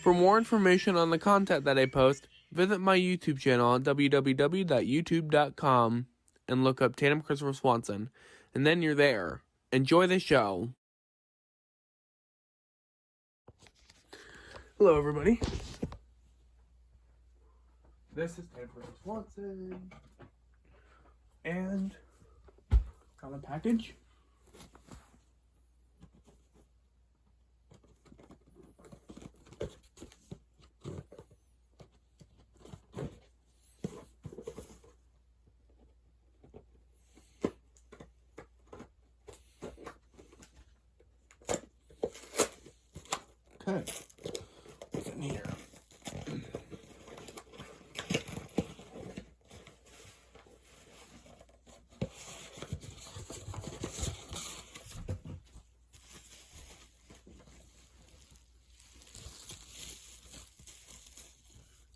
For more information on the content that I post, visit my YouTube channel at www.youtube.com and look up Tandem Christopher Swanson, and then you're there. Enjoy the show. Hello, everybody. This is Tandem Christopher Swanson, and got a package. Okay, what's in here?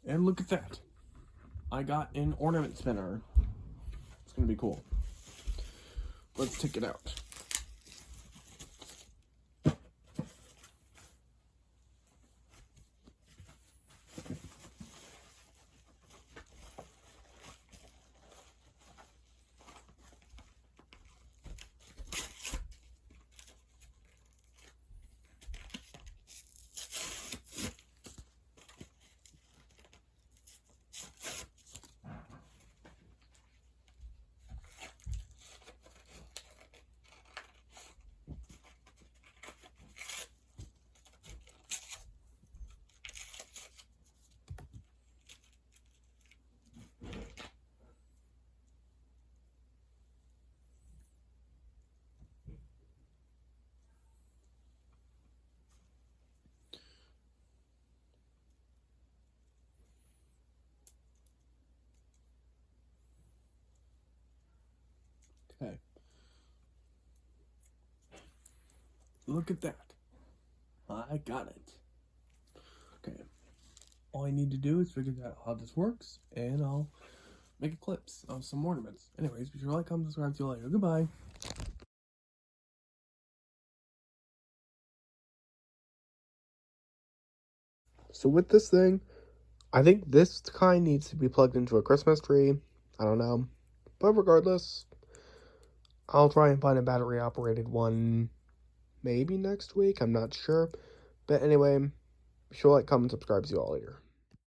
And look at that. I got an ornament spinner. It's gonna be cool. Let's take it out. Okay. Look at that. I got it. Okay. All I need to do is figure out how this works, and I'll make clips of some ornaments. Anyways, be sure to like, comment, subscribe. See you later. Goodbye. So with this thing, I think this kind needs to be plugged into a Christmas tree. I don't know. But regardless, I'll try and find a battery-operated one maybe next week. I'm not sure. But anyway, be sure to like, comment, subscribe. See you all later.